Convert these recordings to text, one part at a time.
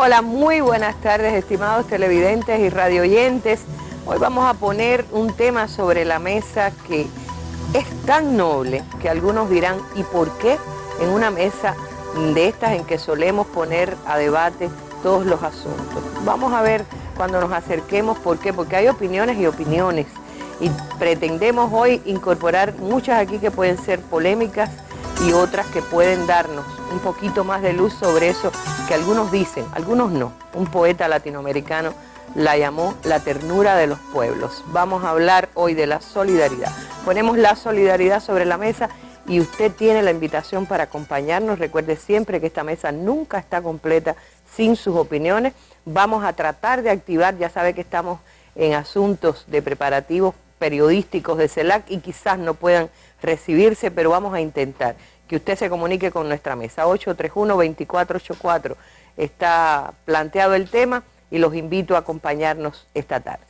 Hola, muy buenas tardes, estimados televidentes y radioyentes. Hoy vamos a poner un tema sobre la mesa que es tan noble que algunos dirán, ¿y por qué en una mesa de estas en que solemos poner a debate todos los asuntos? Vamos a ver cuando nos acerquemos por qué, porque hay opiniones y opiniones. Y pretendemos hoy incorporar muchas aquí que pueden ser polémicas y otras que pueden darnos un poquito más de luz sobre eso que algunos dicen, algunos no. Un poeta latinoamericano la llamó la ternura de los pueblos. Vamos a hablar hoy de la solidaridad. Ponemos la solidaridad sobre la mesa y usted tiene la invitación para acompañarnos. Recuerde siempre que esta mesa nunca está completa sin sus opiniones. Vamos a tratar de activar, ya sabe que estamos en asuntos de preparativos periodísticos de CELAC y quizás no puedan recibirse, pero vamos a intentar que usted se comunique con nuestra mesa. 831-2484 está planteado el tema y los invito a acompañarnos esta tarde.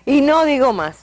Y no digo más,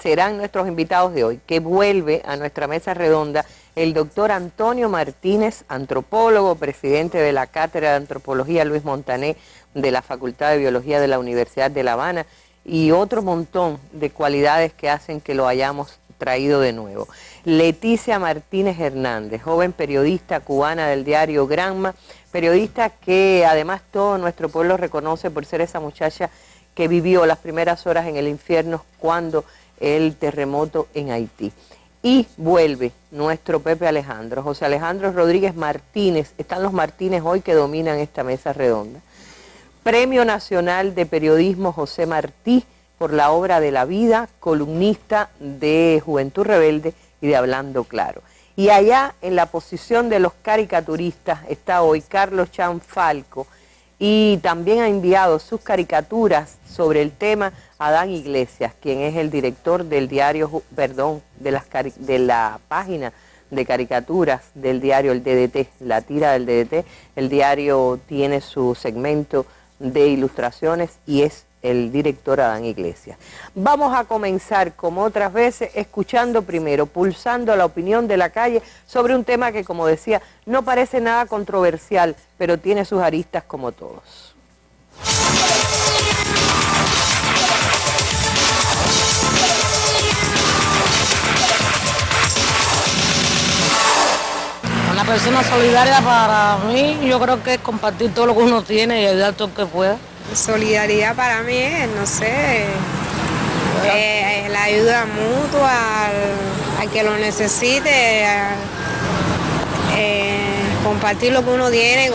serán nuestros invitados de hoy, que vuelve a nuestra mesa redonda el doctor Antonio Martínez, antropólogo, presidente de la Cátedra de Antropología Luis Montané de la Facultad de Biología de la Universidad de La Habana, y otro montón de cualidades que hacen que lo hayamos traído de nuevo. Leticia Martínez Hernández, joven periodista cubana del diario Granma, periodista que además todo nuestro pueblo reconoce por ser esa muchacha que vivió las primeras horas en el infierno cuando el terremoto en Haití. Y vuelve nuestro Pepe Alejandro, José Alejandro Rodríguez Martínez. Están los Martínez hoy que dominan esta mesa redonda. Premio Nacional de Periodismo José Martí por la obra de la vida, columnista de Juventud Rebelde y de Hablando Claro. Y allá en la posición de los caricaturistas está hoy Carlos Chan Falco, y también ha enviado sus caricaturas sobre el tema a Dan Iglesias, quien es el director del diario, de la página de caricaturas del diario El DDT, la tira del DDT. El diario tiene su segmento de ilustraciones y es el director Adán Iglesias. Vamos a comenzar, como otras veces, escuchando primero, pulsando la opinión de la calle sobre un tema que, como decía, no parece nada controversial, pero tiene sus aristas como todos. Una persona solidaria para mí, yo creo que es compartir todo lo que uno tiene y ayudar todo lo que pueda. Solidaridad para mí es, no sé, la ayuda mutua al que lo necesite, compartir lo que uno tiene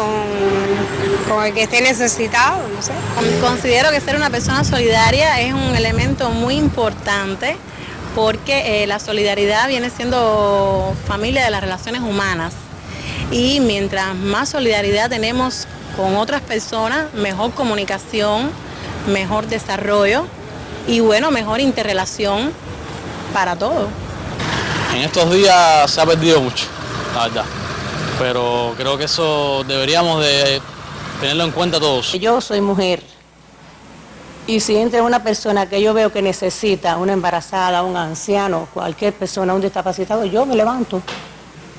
con el que esté necesitado, no sé. Considero que ser una persona solidaria es un elemento muy importante porque la solidaridad viene siendo familia de las relaciones humanas y mientras más solidaridad tenemos con otras personas, mejor comunicación, mejor desarrollo y bueno, mejor interrelación para todos. En estos días se ha perdido mucho, la verdad, pero creo que eso deberíamos de tenerlo en cuenta todos. Yo soy mujer y si entra una persona que yo veo que necesita, una embarazada, un anciano, cualquier persona, un discapacitado, yo me levanto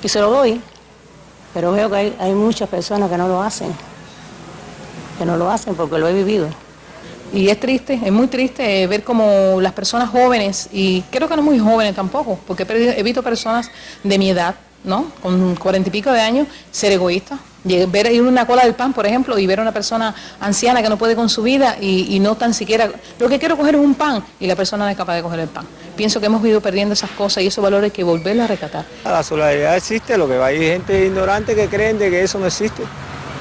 y se lo doy, pero veo que hay muchas personas que no lo hacen. Porque lo he vivido. Y es triste, es muy triste ver como las personas jóvenes, y creo que no muy jóvenes tampoco, porque he visto personas de mi edad, ¿no? Con 40 y pico de años, ser egoístas. Ver ir una cola del pan, por ejemplo, y ver a una persona anciana que no puede con su vida y no tan siquiera, lo que quiero coger es un pan, y la persona no es capaz de coger el pan. Pienso que hemos ido perdiendo esas cosas y esos valores hay que volverlos a rescatar. La solidaridad existe, lo que hay gente ignorante que creen de que eso no existe.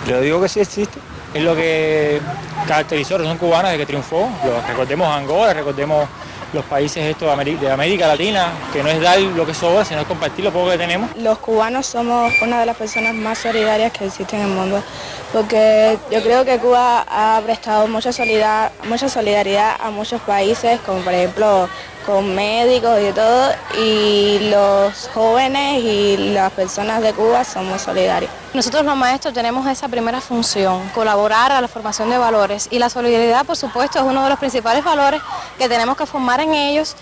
Yo digo que sí existe. es lo que caracterizó a la Revolución Cubana desde que triunfó. Recordemos Angola, recordemos los países estos de América Latina, que no es dar lo que sobra, sino es compartir lo poco que tenemos. Los cubanos somos una de las personas más solidarias que existen en el mundo, porque yo creo que Cuba ha prestado mucha solidaridad a muchos países, como por ejemplo con médicos y todo, y los jóvenes y las personas de Cuba somos solidarios. Nosotros los maestros tenemos esa primera función, colaborar a la formación de valores, y la solidaridad, por supuesto, es uno de los principales valores que tenemos que formar en ellos,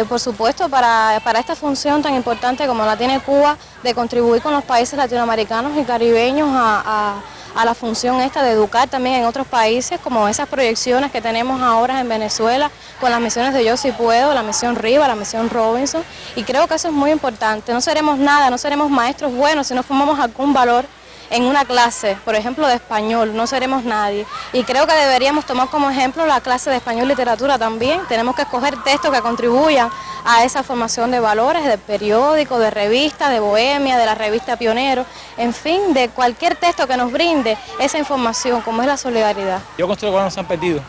por supuesto, para esta función tan importante como la tiene Cuba, de contribuir con los países latinoamericanos y caribeños a la función esta de educar también en otros países, como esas proyecciones que tenemos ahora en Venezuela con las misiones de Yo Si Puedo, la misión Riva, la misión Robinson, y creo que eso es muy importante. No seremos nada, no seremos maestros buenos si no formamos algún valor en una clase, por ejemplo, de español, no seremos nadie. Y creo que deberíamos tomar como ejemplo la clase de español y literatura también. Tenemos que escoger textos que contribuyan a esa formación de valores, de periódico, de revista, de Bohemia, de la revista Pionero, en fin, de cualquier texto que nos brinde esa información, como es la solidaridad. Yo considero que los cubanos se han perdido,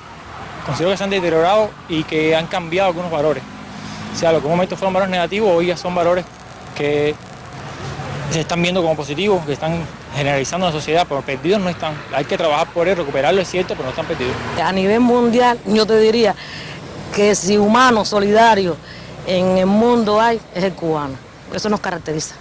considero que se han deteriorado y que han cambiado algunos valores. O sea, lo que en un momento fueron valores negativos, hoy ya son valores que se están viendo como positivos, que están generalizando la sociedad, pero perdidos no están. Hay que trabajar por ello, recuperarlo, es cierto, pero no están perdidos. A nivel mundial, yo te diría que si humano solidario en el mundo hay, es el cubano. Eso nos caracteriza.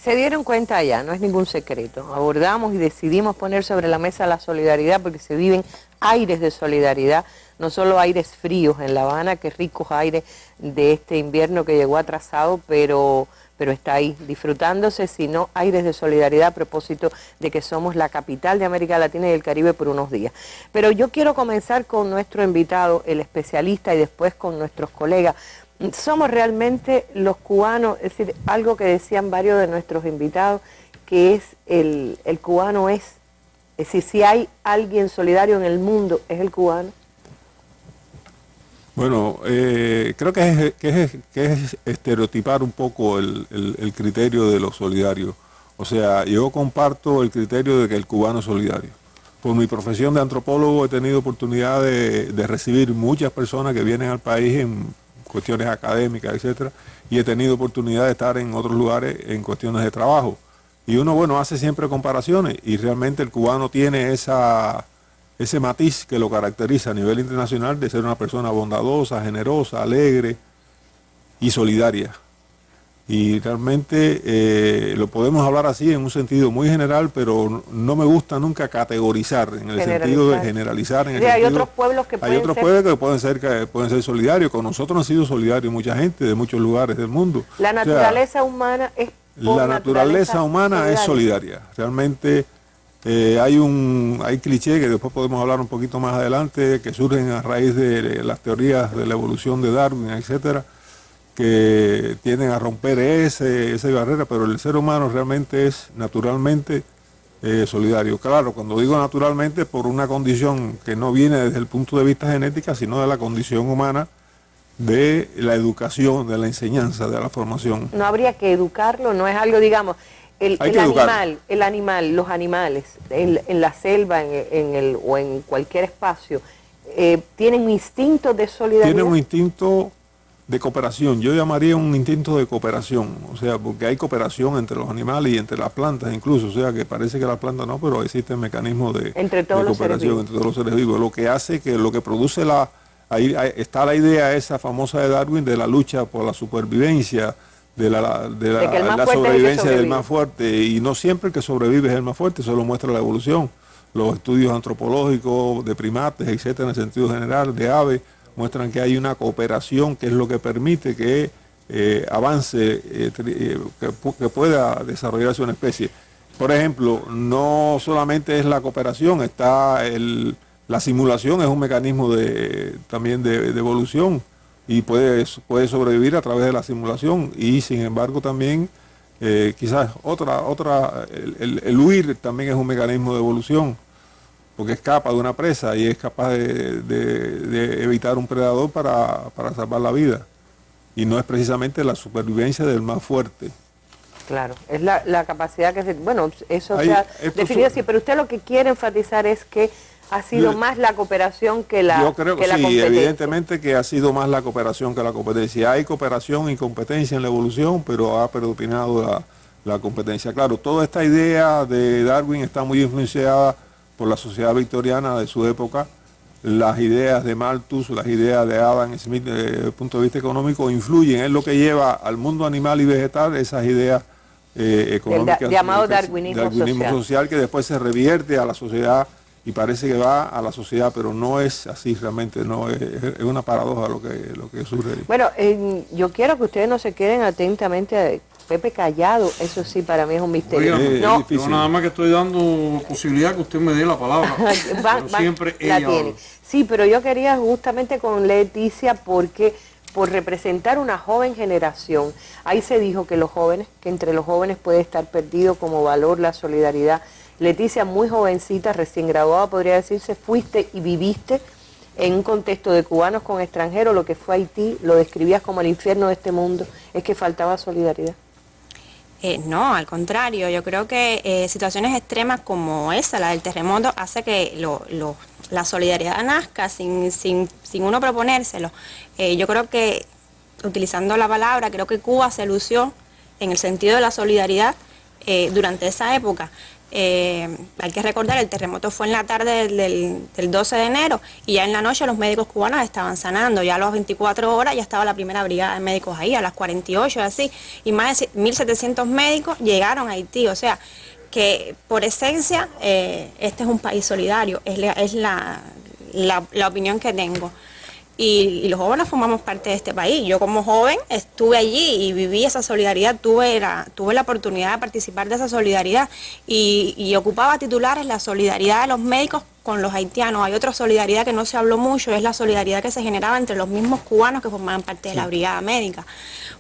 Se dieron cuenta ya, no es ningún secreto. Abordamos y decidimos poner sobre la mesa la solidaridad porque se viven aires de solidaridad, no solo aires fríos en La Habana, que ricos aires de este invierno que llegó atrasado, pero está ahí disfrutándose, sino aires de solidaridad a propósito de que somos la capital de América Latina y el Caribe por unos días. Pero yo quiero comenzar con nuestro invitado, el especialista, y después con nuestros colegas. Somos realmente los cubanos, es decir, algo que decían varios de nuestros invitados, que es el cubano es decir, si hay alguien solidario en el mundo, es el cubano. Bueno, creo que es estereotipar un poco el criterio de lo solidario. O sea, yo comparto el criterio de que el cubano es solidario. Por mi profesión de antropólogo he tenido oportunidad de recibir muchas personas que vienen al país en cuestiones académicas, etcétera, y he tenido oportunidad de estar en otros lugares en cuestiones de trabajo. Y uno, bueno, hace siempre comparaciones y realmente el cubano tiene ese matiz que lo caracteriza a nivel internacional de ser una persona bondadosa, generosa, alegre y solidaria. Y realmente lo podemos hablar así en un sentido muy general, pero no me gusta nunca categorizar en el sentido de generalizar. Hay otros pueblos que pueden ser solidarios. Con nosotros han sido solidarios mucha gente de muchos lugares del mundo. La naturaleza humana es la naturaleza humana es solidaria. Realmente hay clichés que después podemos hablar un poquito más adelante, que surgen a raíz de las teorías de la evolución de Darwin, etcétera, que tienden a romper esa barrera, pero el ser humano realmente es naturalmente solidario. Claro, cuando digo naturalmente, por una condición que no viene desde el punto de vista genética, sino de la condición humana, de la educación, de la enseñanza, de la formación. No habría que educarlo, no es algo, digamos, los animales en la selva o en cualquier espacio, tienen un instinto de solidaridad. Tienen un instinto de cooperación, yo llamaría un instinto de cooperación, o sea, porque hay cooperación entre los animales y entre las plantas incluso, o sea, que parece que las plantas no, pero existen mecanismos de cooperación entre todos los seres vivos, lo que hace que lo que produce ahí está la idea esa famosa de Darwin de la lucha por la supervivencia, de la sobrevivencia del más fuerte, y no siempre el que sobrevive es el más fuerte, eso lo muestra la evolución. Los estudios antropológicos de primates, etcétera, en el sentido general, de aves, muestran que hay una cooperación que es lo que permite que avance, que pueda desarrollarse una especie. Por ejemplo, no solamente es la cooperación, está la simulación, es un mecanismo también de evolución y puede sobrevivir a través de la simulación, y sin embargo también quizás el huir también es un mecanismo de evolución. porque escapa de una presa y es capaz de evitar un predador para salvar la vida. Y no es precisamente la supervivencia del más fuerte. Claro, es la capacidad que bueno, eso se ha definido así, pero usted lo que quiere enfatizar es que ha sido más la cooperación que la Yo creo que sí, competencia. evidentemente que ha sido más la cooperación que la competencia. Hay cooperación y competencia en la evolución, pero ha predominado la competencia. Claro, toda esta idea de Darwin está muy influenciada por la sociedad victoriana de su época. Las ideas de Malthus, las ideas de Adam Smith desde el punto de vista económico influyen, es lo que lleva al mundo animal y vegetal esas ideas económicas. Llamado darwinismo social, que después se revierte a la sociedad y parece que va a la sociedad, pero no es así realmente, no es una paradoja lo que surge. Bueno, yo quiero que ustedes no se queden atentamente Pepe callado, eso sí para mí es un misterio. Oiga, yo nada más que estoy dando posibilidad que usted me dé la palabra. Siempre ella la tiene. Sí, pero yo quería justamente con Leticia porque por representar una joven generación, ahí se dijo que entre los jóvenes puede estar perdido como valor la solidaridad. Leticia, muy jovencita, recién graduada, podría decirse, fuiste y viviste en un contexto de cubanos con extranjeros, lo que fue Haití, lo describías como el infierno de este mundo, es que faltaba solidaridad. No, al contrario, yo creo que situaciones extremas como esa, la del terremoto, hace que la solidaridad nazca sin uno proponérselo. Yo creo que, utilizando la palabra, creo que Cuba se lució en el sentido de la solidaridad durante esa época. Hay que recordar, el terremoto fue en la tarde del 12 de enero y ya en la noche los médicos cubanos estaban sanando, ya a las 24 horas ya estaba la primera brigada de médicos ahí, a las 48 así, y más de 1.700 médicos llegaron a Haití, o sea que por esencia este es un país solidario, es la opinión que tengo. Y los jóvenes formamos parte de este país. Yo como joven estuve allí y viví esa solidaridad, tuve la oportunidad de participar de esa solidaridad y ocupaba titulares la solidaridad de los médicos con los haitianos. Hay otra solidaridad que no se habló mucho, es la solidaridad que se generaba entre los mismos cubanos que formaban parte de la brigada médica.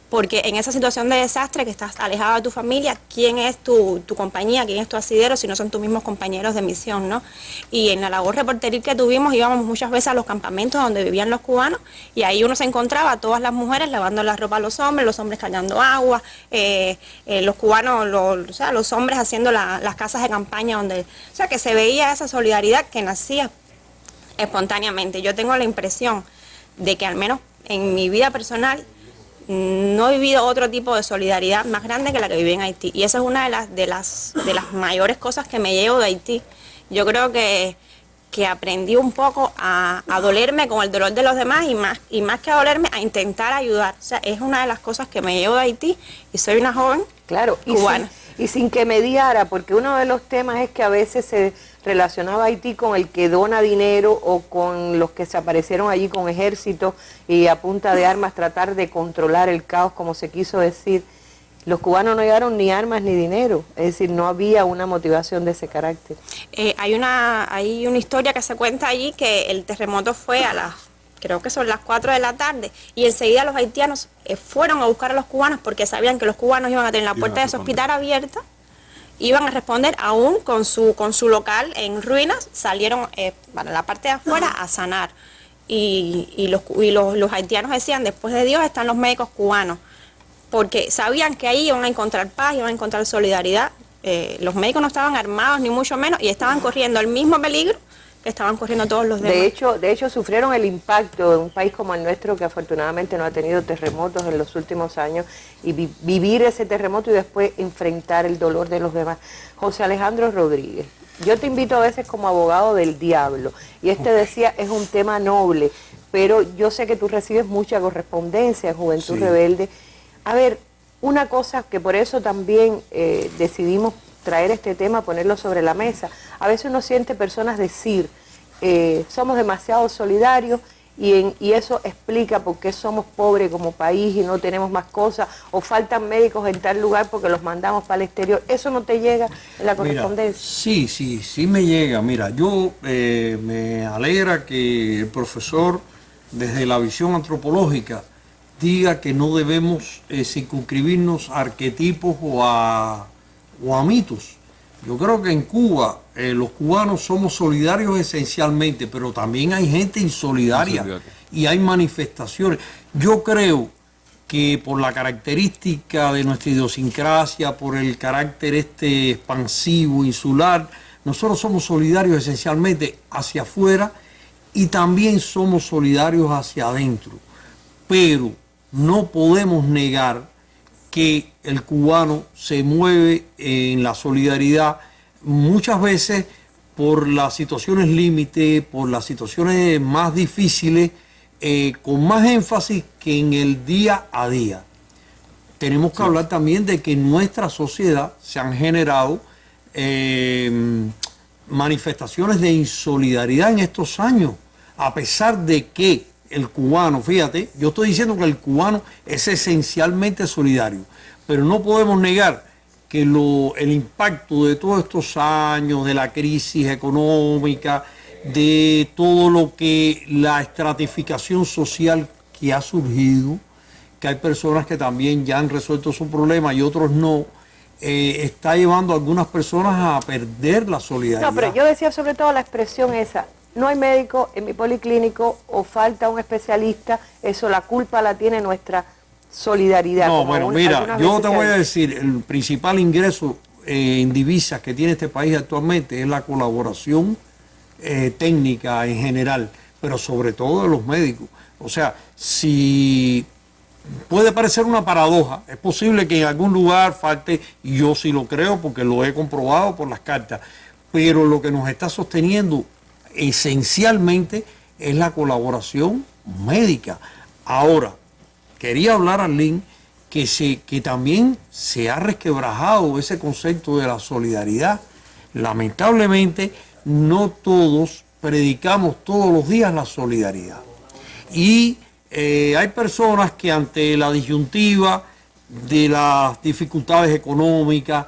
Porque en esa situación de desastre, que estás alejado de tu familia, ¿quién es tu compañía? ¿Quién es tu asidero? Si no son tus mismos compañeros de misión, ¿no? Y en la labor reporteril que tuvimos, íbamos muchas veces a los campamentos donde vivían los cubanos y ahí uno se encontraba a todas las mujeres lavando la ropa a los hombres cargando agua, los cubanos, los hombres haciendo las casas de campaña o sea, que se veía esa solidaridad que nacía espontáneamente. Yo tengo la impresión de que al menos en mi vida personal no he vivido otro tipo de solidaridad más grande que la que viví en Haití. Y esa es una de las mayores cosas que me llevo de Haití. Yo creo que aprendí un poco a dolerme con el dolor de los demás y más que a dolerme, a intentar ayudar. O sea, es una de las cosas que me llevo de Haití y soy una joven cubana. Y sin que mediara, porque uno de los temas es que a veces se relacionaba a Haití con el que dona dinero o con los que se aparecieron allí con ejércitos y a punta de armas tratar de controlar el caos, como se quiso decir. Los cubanos no llegaron ni armas ni dinero, es decir, no había una motivación de ese carácter. Hay una historia que se cuenta allí que el terremoto fue creo que son las 4 de la tarde, y enseguida los haitianos fueron a buscar a los cubanos porque sabían que los cubanos iban a tener la puerta de su hospital abierta, iban a responder aún con su local en ruinas, salieron para la parte de afuera a sanar. Y los haitianos decían, después de Dios están los médicos cubanos, porque sabían que ahí iban a encontrar paz, iban a encontrar solidaridad. Los médicos no estaban armados ni mucho menos y estaban corriendo el mismo peligro que estaban corriendo todos los demás. De hecho sufrieron el impacto de un país como el nuestro, que afortunadamente no ha tenido terremotos en los últimos años, y vivir ese terremoto y después enfrentar el dolor de los demás. José Alejandro Rodríguez, yo te invito a veces como abogado del diablo, y decía, es un tema noble, pero yo sé que tú recibes mucha correspondencia en Juventud Rebelde. A ver, una cosa que por eso también decidimos traer este tema, ponerlo sobre la mesa. A veces uno siente personas decir, somos demasiado solidarios y eso explica por qué somos pobres como país y no tenemos más cosas, o faltan médicos en tal lugar porque los mandamos para el exterior. ¿Eso no te llega en la correspondencia? Sí me llega. Mira, yo me alegra que el profesor, desde la visión antropológica, diga que no debemos circunscribirnos a arquetipos o a mitos. Yo creo que en Cuba los cubanos somos solidarios esencialmente, pero también hay gente insolidaria y hay manifestaciones. Yo creo que por la característica de nuestra idiosincrasia, por el carácter expansivo, insular, nosotros somos solidarios esencialmente hacia afuera y también somos solidarios hacia adentro. Pero no podemos negar que el cubano se mueve en la solidaridad muchas veces por las situaciones límite, por las situaciones más difíciles, con más énfasis que en el día a día. Tenemos que hablar también de que en nuestra sociedad se han generado manifestaciones de insolidaridad en estos años, a pesar de que el cubano, fíjate, yo estoy diciendo que el cubano es esencialmente solidario, pero no podemos negar que el impacto de todos estos años, de la crisis económica, de todo lo que la estratificación social que ha surgido, que hay personas que también ya han resuelto su problema y otros no, está llevando a algunas personas a perder la solidaridad. No, pero yo decía sobre todo la expresión esa, no hay médico en mi policlínico o falta un especialista, eso la culpa la tiene nuestra solidaridad. No, bueno, mira, yo te voy a decir, el principal ingreso en divisas que tiene este país actualmente es la colaboración técnica en general, pero sobre todo de los médicos. O sea, si puede parecer una paradoja, es posible que en algún lugar falte, y yo sí lo creo porque lo he comprobado por las cartas, pero lo que nos está sosteniendo esencialmente es la colaboración médica. Ahora, quería hablar, Arlene, que también se ha resquebrajado ese concepto de la solidaridad. Lamentablemente, no todos predicamos todos los días la solidaridad. Y hay personas que ante la disyuntiva de las dificultades económicas,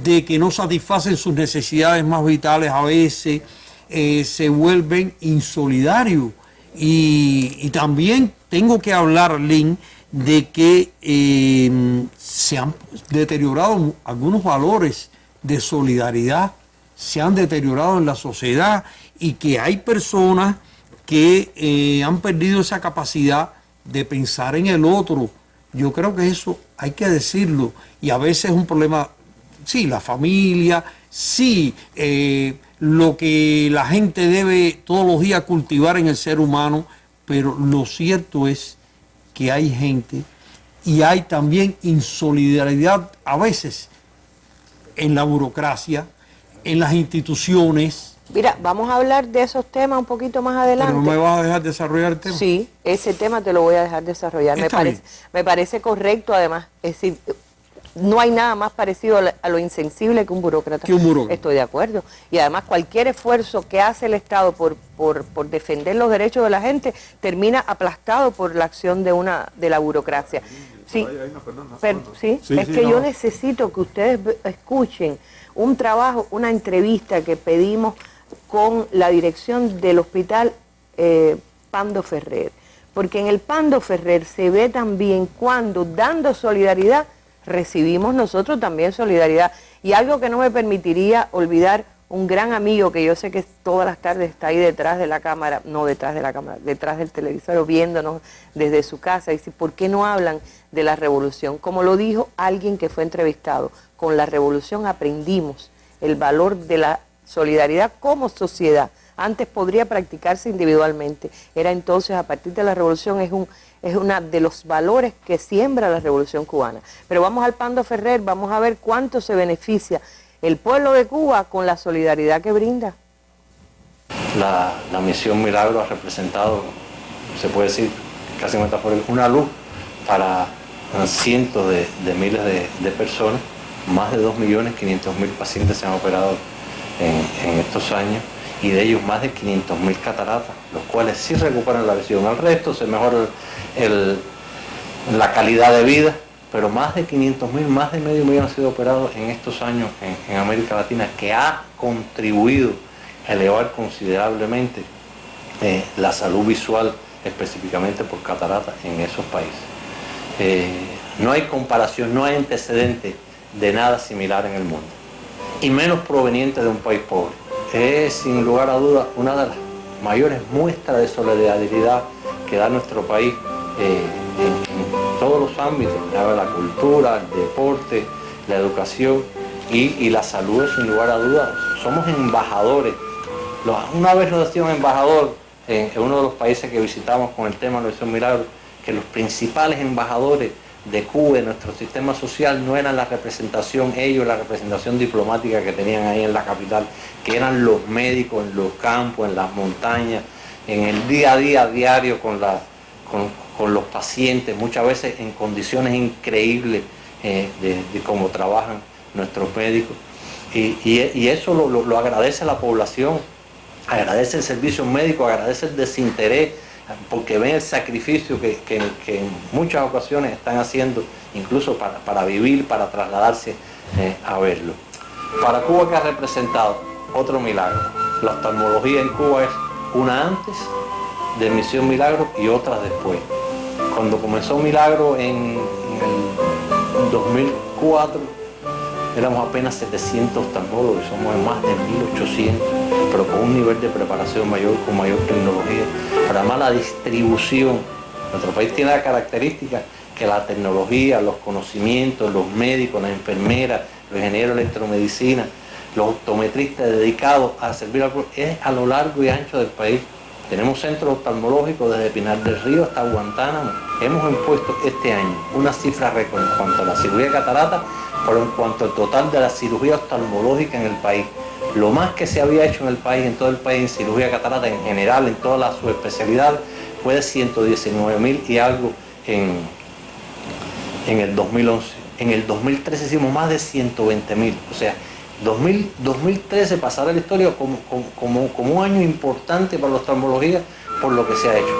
de que no satisfacen sus necesidades más vitales a veces, se vuelven insolidarios. Y también tengo que hablar, Lynn, de que se han deteriorado algunos valores de solidaridad, se han deteriorado en la sociedad y que hay personas que han perdido esa capacidad de pensar en el otro. Yo creo que eso hay que decirlo, y a veces es un problema, sí, la familia, sí, lo que la gente debe todos los días cultivar en el ser humano, pero lo cierto es que hay gente y hay también insolidaridad a veces en la burocracia, en las instituciones. Mira, vamos a hablar de esos temas un poquito más adelante. ¿Pero no me vas a dejar desarrollar el tema? Sí, ese tema te lo voy a dejar desarrollar. Me parece correcto, además. Es decir, no hay nada más parecido a lo insensible que un burócrata. Estoy de acuerdo. Y además cualquier esfuerzo que hace el Estado por defender los derechos de la gente termina aplastado por la acción de la burocracia. Sí, yo necesito que ustedes escuchen un trabajo, una entrevista que pedimos con la dirección del hospital Pando Ferrer, porque en el Pando Ferrer se ve también cuando dando solidaridad recibimos nosotros también solidaridad, y algo que no me permitiría olvidar, un gran amigo que yo sé que todas las tardes está ahí detrás de la cámara, no detrás de la cámara, detrás del televisor viéndonos desde su casa, y dice, ¿por qué no hablan de la revolución? Como lo dijo alguien que fue entrevistado, con la revolución aprendimos el valor de la solidaridad como sociedad. Antes podría practicarse individualmente, era entonces a partir de la revolución, es uno de los valores que siembra la revolución cubana. Pero vamos al Pando Ferrer, vamos a ver cuánto se beneficia el pueblo de Cuba con la solidaridad que brinda. La misión Milagro ha representado, se puede decir, casi metafórico, una luz para cientos de miles de personas. Más de 2.500.000 pacientes se han operado en estos años, y de ellos más de 500.000 cataratas, los cuales sí recuperan la visión. Al resto se mejora la calidad de vida, pero más de 500.000, más de medio millón han sido operados en estos años en América Latina, que ha contribuido a elevar considerablemente la salud visual, específicamente por cataratas en esos países. No hay comparación, no hay antecedente de nada similar en el mundo. y menos provenientes de un país pobre. Es sin lugar a dudas una de las mayores muestras de solidaridad que da nuestro país en todos los ámbitos, la cultura, el deporte, la educación y la salud, sin lugar a dudas. Somos embajadores. Una vez lo decía un embajador en uno de los países que visitamos con el tema de la Misión Milagro, que los principales embajadores de Cuba, de nuestro sistema social, no eran la representación, ellos, la representación diplomática que tenían ahí en la capital, que eran los médicos en los campos, en las montañas, en el día a día diario con los pacientes, muchas veces en condiciones increíbles de cómo trabajan nuestros médicos. Y eso lo agradece la población, agradece el servicio médico, agradece el desinterés, porque ven el sacrificio que en muchas ocasiones están haciendo, incluso para vivir, para trasladarse a verlo. Para Cuba, ¿qué ha representado? Otro milagro. La oftalmología en Cuba es una antes de Misión Milagro y otra después. Cuando comenzó Milagro en el 2004, éramos apenas 700 oftalmólogos, somos más de 1800, pero con un nivel de preparación mayor, con mayor tecnología. Pero además la distribución. Nuestro país tiene la característica que la tecnología, los conocimientos, los médicos, las enfermeras, los ingenieros de electromedicina, los optometristas dedicados a servir al pueblo, es a lo largo y ancho del país. Tenemos centros oftalmológicos desde Pinar del Río hasta Guantánamo. Hemos impuesto este año una cifra récord en cuanto a la cirugía de catarata, pero en cuanto al total de la cirugía oftalmológica en el país. Lo más que se había hecho en el país, en todo el país, en cirugía de catarata en general, en todas las subespecialidades, fue de 119.000 y algo en el 2011. En el 2013 hicimos más de 120.000. O sea, 2013 pasará la historia como un año importante para la oftalmología por lo que se ha hecho.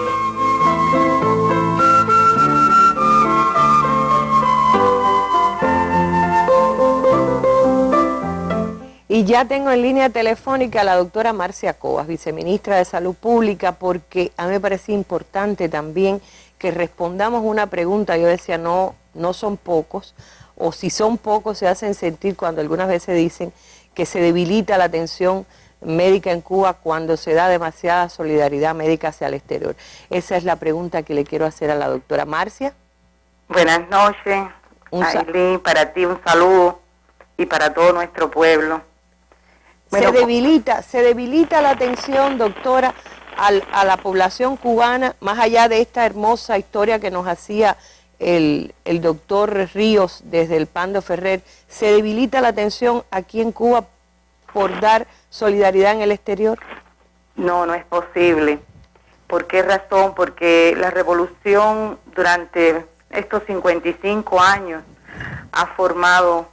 Y ya tengo en línea telefónica a la doctora Marcia Cobas, viceministra de Salud Pública, porque a mí me parecía importante también que respondamos una pregunta. Yo decía, no son pocos, o si son pocos se hacen sentir cuando algunas veces dicen que se debilita la atención médica en Cuba cuando se da demasiada solidaridad médica hacia el exterior. Esa es la pregunta que le quiero hacer a la doctora Marcia. Buenas noches, Ailín, para ti un saludo y para todo nuestro pueblo. Bueno, se debilita la atención, doctora, a la población cubana, más allá de esta hermosa historia que nos hacía el doctor Ríos desde el Pando Ferrer. ¿Se debilita la atención aquí en Cuba por dar solidaridad en el exterior? No, no es posible. ¿Por qué razón? Porque la revolución durante estos 55 años ha formado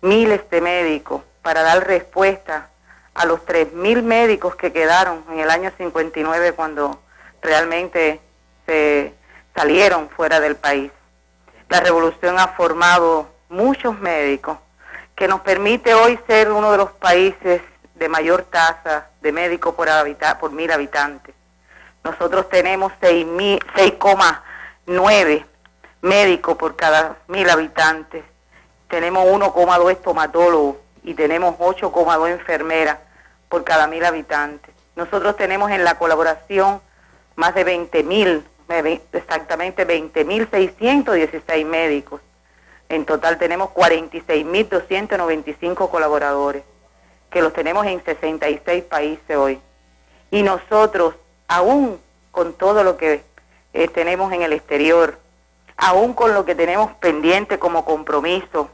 miles de médicos para dar respuesta a los 3.000 médicos que quedaron en el año 59 cuando realmente se salieron fuera del país. La revolución ha formado muchos médicos que nos permite hoy ser uno de los países de mayor tasa de médicos por 1.000 habitantes. Nosotros tenemos 6,9 médicos por cada 1.000 habitantes. Tenemos 1,2 estomatólogos y tenemos 8,2 enfermeras por cada 1.000 habitantes. Nosotros tenemos en la colaboración más de 20.000, exactamente 20.616 médicos. En total tenemos 46.295 colaboradores, que los tenemos en 66 países hoy. Y nosotros, aún con todo lo que tenemos en el exterior, aún con lo que tenemos pendiente como compromiso,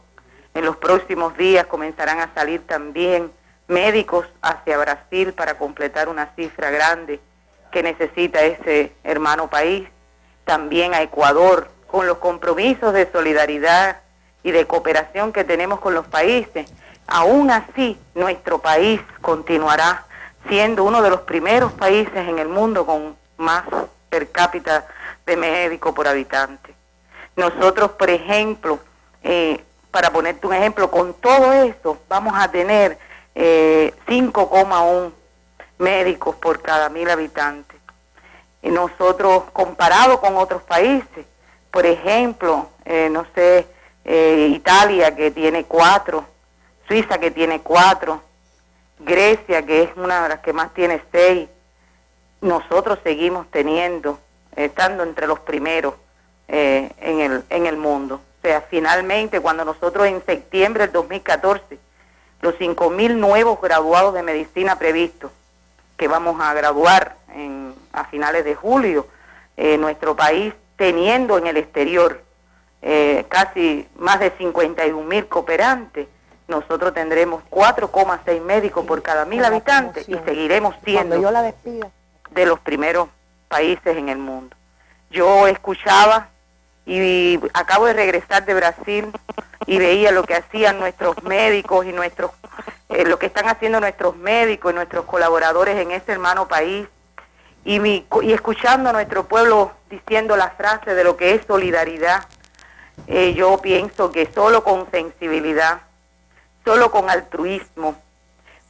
en los próximos días comenzarán a salir también médicos hacia Brasil para completar una cifra grande que necesita ese hermano país, también a Ecuador, con los compromisos de solidaridad y de cooperación que tenemos con los países. Aún así, nuestro país continuará siendo uno de los primeros países en el mundo con más per cápita de médico por habitante. Nosotros, por ejemplo, para ponerte un ejemplo, con todo eso vamos a tener 5,1 médicos por cada 1.000 habitantes. Y nosotros, comparado con otros países, por ejemplo, Italia, que tiene 4, Suiza que tiene 4, Grecia que es una de las que más tiene 6, nosotros seguimos estando entre los primeros en el mundo. O sea, finalmente cuando nosotros en septiembre del 2014, los 5.000 nuevos graduados de medicina previstos, que vamos a graduar a finales de julio, nuestro país teniendo en el exterior casi más de 51.000 cooperantes, nosotros tendremos 4,6 médicos por cada 1.000 habitantes y seguiremos siendo de los primeros países en el mundo. Yo escuchaba y acabo de regresar de Brasil y veía lo que hacían nuestros médicos y lo que están haciendo nuestros médicos y nuestros colaboradores en ese hermano país y escuchando a nuestro pueblo diciendo la frase de lo que es solidaridad. Yo pienso que solo con sensibilidad, solo con altruismo,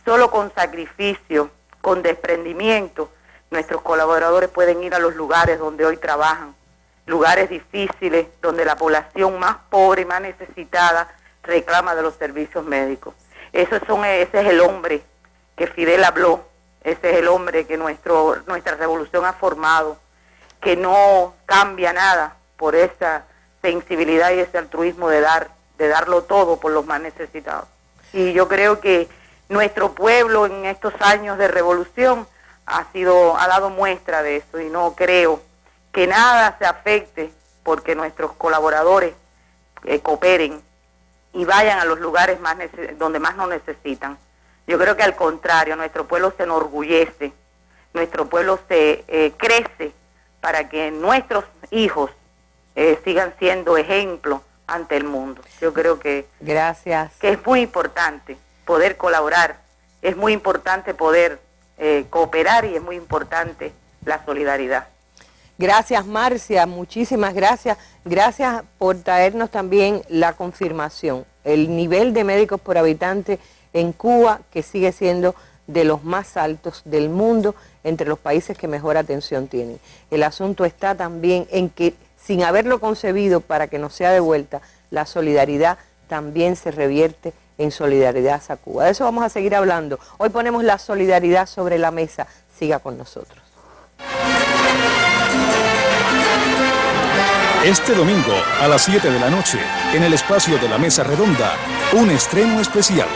solo con sacrificio, con desprendimiento, nuestros colaboradores pueden ir a los lugares donde hoy trabajan, lugares difíciles donde la población más pobre y más necesitada reclama de los servicios médicos. Ese es el hombre que Fidel habló, ese es el hombre que nuestra revolución ha formado, que no cambia nada por esa sensibilidad y ese altruismo de darlo todo por los más necesitados. Y yo creo que nuestro pueblo en estos años de revolución ha dado muestra de eso y no creo que nada se afecte porque nuestros colaboradores cooperen y vayan a los lugares donde más nos necesitan. Yo creo que al contrario, nuestro pueblo se enorgullece, nuestro pueblo se crece para que nuestros hijos sigan siendo ejemplo ante el mundo. Yo creo que es muy importante poder colaborar, es muy importante poder cooperar y es muy importante la solidaridad. Gracias, Marcia, muchísimas gracias. Gracias por traernos también la confirmación. El nivel de médicos por habitante en Cuba, que sigue siendo de los más altos del mundo, entre los países que mejor atención tienen. El asunto está también en que, sin haberlo concebido para que nos sea devuelta, la solidaridad también se revierte en solidaridad hacia Cuba. De eso vamos a seguir hablando. Hoy ponemos la solidaridad sobre la mesa. Siga con nosotros. Este domingo a las 7 de la noche, en el espacio de la Mesa Redonda, un estreno especial.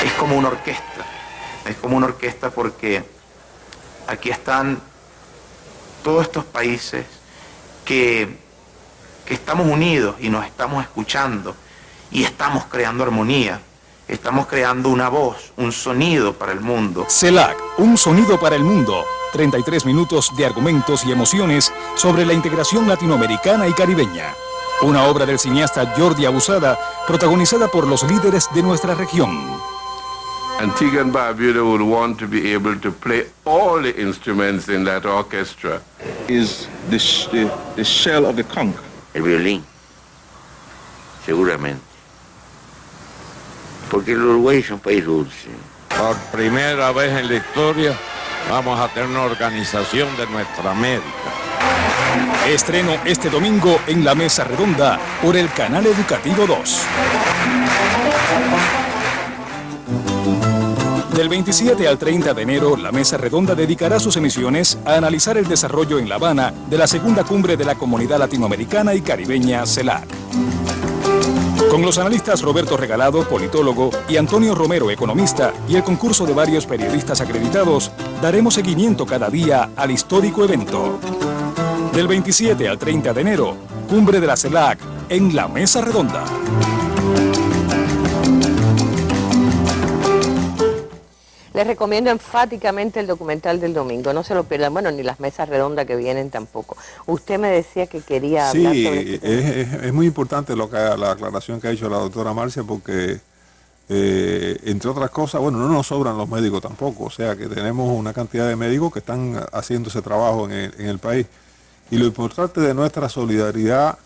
Es como una orquesta porque aquí están todos estos países que estamos unidos y nos estamos escuchando y estamos creando armonía, estamos creando una voz, un sonido para el mundo. CELAC, un sonido para el mundo. 33 minutos de argumentos y emociones sobre la integración latinoamericana y caribeña. Una obra del cineasta Jordi Abusada, protagonizada por los líderes de nuestra región. Antigua and Barbuda would want to be able to play all the instruments in that orchestra. Is the shell of the conch. El violín, seguramente. Porque el Uruguay es un país dulce. Por primera vez en la historia vamos a tener una organización de nuestra América. Estreno este domingo en la Mesa Redonda por el Canal Educativo 2. Del 27 al 30 de enero, la Mesa Redonda dedicará sus emisiones a analizar el desarrollo en La Habana de la segunda cumbre de la Comunidad Latinoamericana y Caribeña, CELAC. Con los analistas Roberto Regalado, politólogo, y Antonio Romero, economista, y el concurso de varios periodistas acreditados, daremos seguimiento cada día al histórico evento. Del 27 al 30 de enero, cumbre de la CELAC en la Mesa Redonda. Les recomiendo enfáticamente el documental del domingo, no se lo pierdan, bueno, ni las mesas redondas que vienen tampoco. Usted me decía que quería hablar sobre esto. Es muy importante la aclaración que ha hecho la doctora Marcia, porque entre otras cosas, bueno, no nos sobran los médicos tampoco, o sea que tenemos una cantidad de médicos que están haciendo ese trabajo en el país. Y lo importante de nuestra solidaridad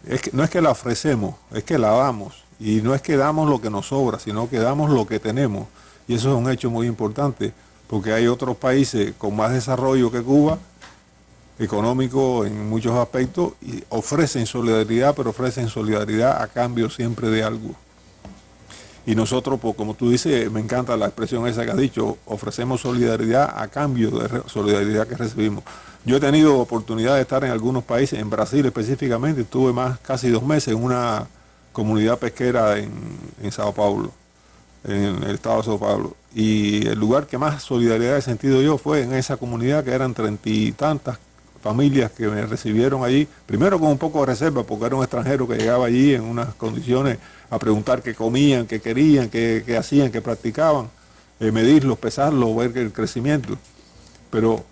es que no es que la ofrecemos, es que la damos. Y no es que damos lo que nos sobra, sino que damos lo que tenemos. Y eso es un hecho muy importante, porque hay otros países con más desarrollo que Cuba, económico en muchos aspectos, y ofrecen solidaridad, pero ofrecen solidaridad a cambio siempre de algo. Y nosotros, pues, como tú dices, me encanta la expresión esa que has dicho, ofrecemos solidaridad a cambio de solidaridad que recibimos. Yo he tenido oportunidad de estar en algunos países, en Brasil específicamente, estuve casi 2 meses en una comunidad pesquera en Sao Paulo, en el estado de Sao Paulo. Y el lugar que más solidaridad he sentido yo fue en esa comunidad, que eran 30 y tantas familias que me recibieron allí, primero con un poco de reserva, porque era un extranjero que llegaba allí en unas condiciones a preguntar qué comían, qué querían, qué hacían, qué practicaban, medirlos, pesarlos, ver el crecimiento. Pero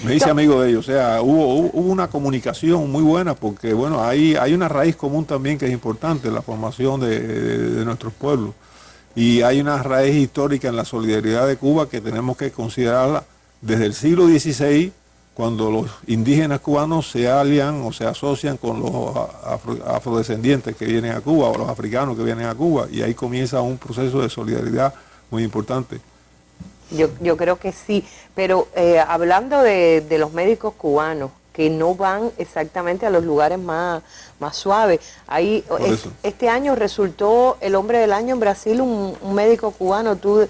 me hice amigo de ellos, o sea, hubo una comunicación muy buena, porque bueno, hay una raíz común también que es importante, la formación de nuestros pueblos. Y hay una raíz histórica en la solidaridad de Cuba que tenemos que considerarla desde el siglo XVI, cuando los indígenas cubanos se alian o se asocian con los afrodescendientes que vienen a Cuba, o los africanos que vienen a Cuba, y ahí comienza un proceso de solidaridad muy importante. Yo creo que sí, pero hablando de los médicos cubanos que no van exactamente a los lugares más suaves, ahí este año resultó el hombre del año en Brasil un médico cubano. Tú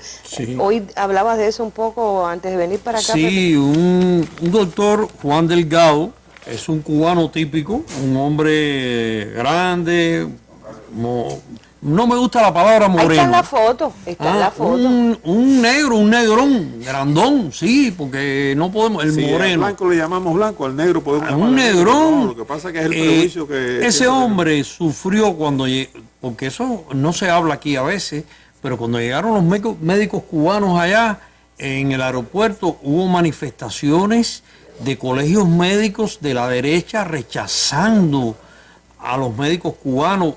hoy hablabas de eso un poco antes de venir para acá. Sí, un doctor, Juan Delgado, es un cubano típico, un hombre grande, no me gusta la palabra moreno. Ahí está en la foto, está en la foto. Un negro, un negrón, grandón, sí, porque no podemos, el moreno. Al blanco le llamamos blanco, al negro podemos llamar un negrón. No, lo que pasa es que es el prejuicio que... Ese hombre sufrió cuando, porque eso no se habla aquí a veces, pero cuando llegaron los médicos cubanos allá, en el aeropuerto hubo manifestaciones de colegios médicos de la derecha rechazando a los médicos cubanos.